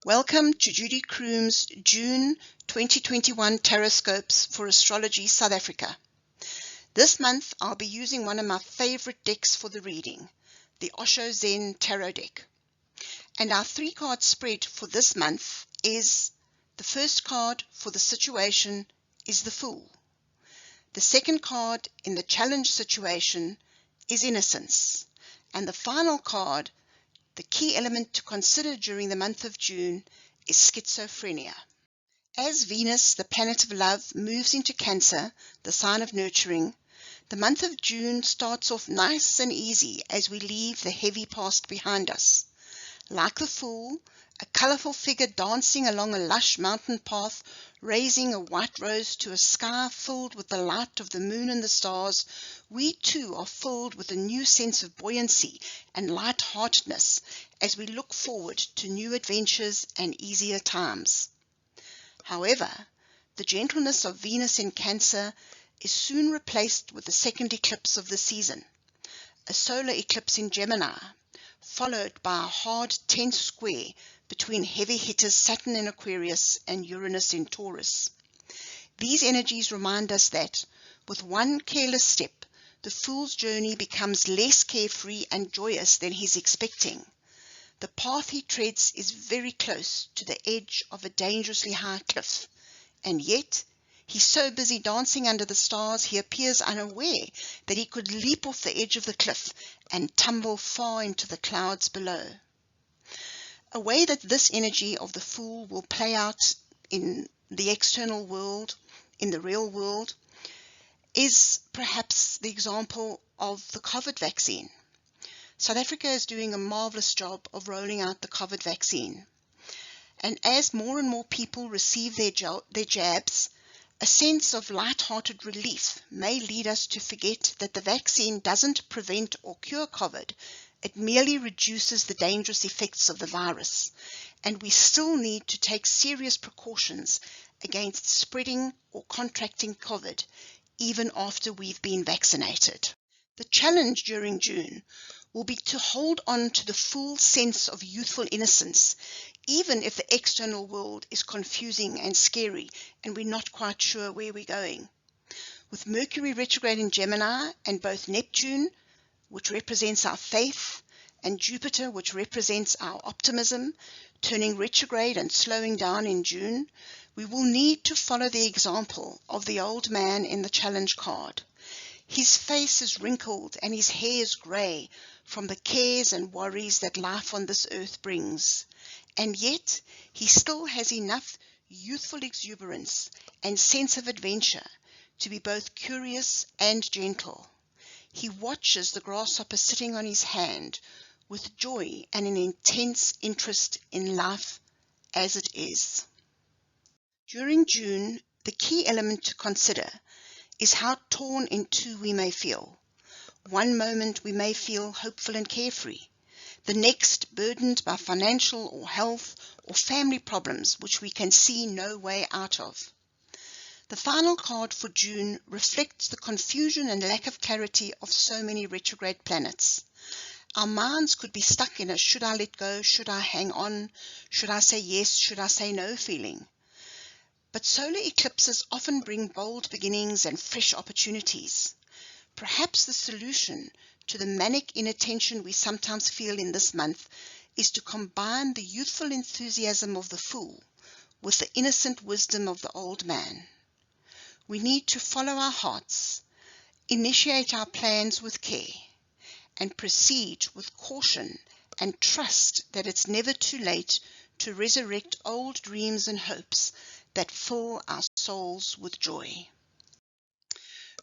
Welcome to Judy Croome's June 2021 Tarotscopes for Astrology South Africa. This month I'll be using one of my favorite decks for the reading, the Osho Zen Tarot deck. And our 3-card spread for this month is: the first card for the situation is the Fool. The second card in the challenge situation is innocence. And the final card, the key element to consider during the month of June, is schizophrenia. As Venus, the planet of love, moves into Cancer, the sign of nurturing, the month of June starts off nice and easy as we leave the heavy past behind us. Like the Fool, a colourful figure dancing along a lush mountain path, raising a white rose to a sky filled with the light of the moon and the stars, we too are filled with a new sense of buoyancy and light-heartedness as we look forward to new adventures and easier times. However, the gentleness of Venus in Cancer is soon replaced with the second eclipse of the season, a solar eclipse in Gemini, followed by a hard, tense square between heavy hitters Saturn in Aquarius and Uranus in Taurus. These energies remind us that, with one careless step, the Fool's journey becomes less carefree and joyous than he's expecting. The path he treads is very close to the edge of a dangerously high cliff, and yet he's so busy dancing under the stars he appears unaware that he could leap off the edge of the cliff and tumble far into the clouds below. A way that this energy of the Fool will play out in the external world, in the real world, is perhaps the example of the COVID vaccine. South Africa is doing a marvellous job of rolling out the COVID vaccine. And as more and more people receive their jabs, a sense of light-hearted relief may lead us to forget that the vaccine doesn't prevent or cure COVID. It merely reduces the dangerous effects of the virus, and we still need to take serious precautions against spreading or contracting COVID, even after we've been vaccinated. The challenge during June will be to hold on to the full sense of youthful innocence, even if the external world is confusing and scary and we're not quite sure where we're going. With Mercury retrograde in Gemini and both Neptune, which represents our faith, and Jupiter, which represents our optimism, turning retrograde and slowing down in June, we will need to follow the example of the old man in the challenge card. His face is wrinkled and his hair is grey from the cares and worries that life on this earth brings. And yet, he still has enough youthful exuberance and sense of adventure to be both curious and gentle. He watches the grasshopper sitting on his hand with joy and an intense interest in life as it is. During June, the key element to consider is how torn in two we may feel. One moment we may feel hopeful and carefree, the next burdened by financial or health or family problems which we can see no way out of. The final card for June reflects the confusion and lack of clarity of so many retrograde planets. Our minds could be stuck in a should I let go, should I hang on, should I say yes, should I say no feeling. But solar eclipses often bring bold beginnings and fresh opportunities. Perhaps the solution to the manic inattention we sometimes feel in this month is to combine the youthful enthusiasm of the Fool with the innocent wisdom of the old man. We need to follow our hearts, initiate our plans with care, and proceed with caution and trust that it's never too late to resurrect old dreams and hopes that fill our souls with joy.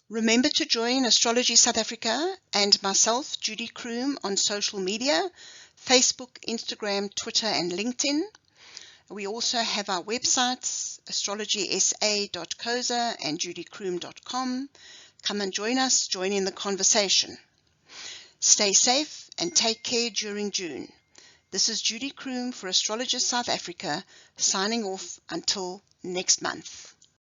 Remember to join Astrology South Africa and myself, Judy Croome, on social media, Facebook, Instagram, Twitter and LinkedIn. We also have our websites, astrologysa.coza and judycroome.com. Come and join us, join in the conversation. Stay safe and take care during June. This is Judy Croome for Astrology South Africa, signing off until next month.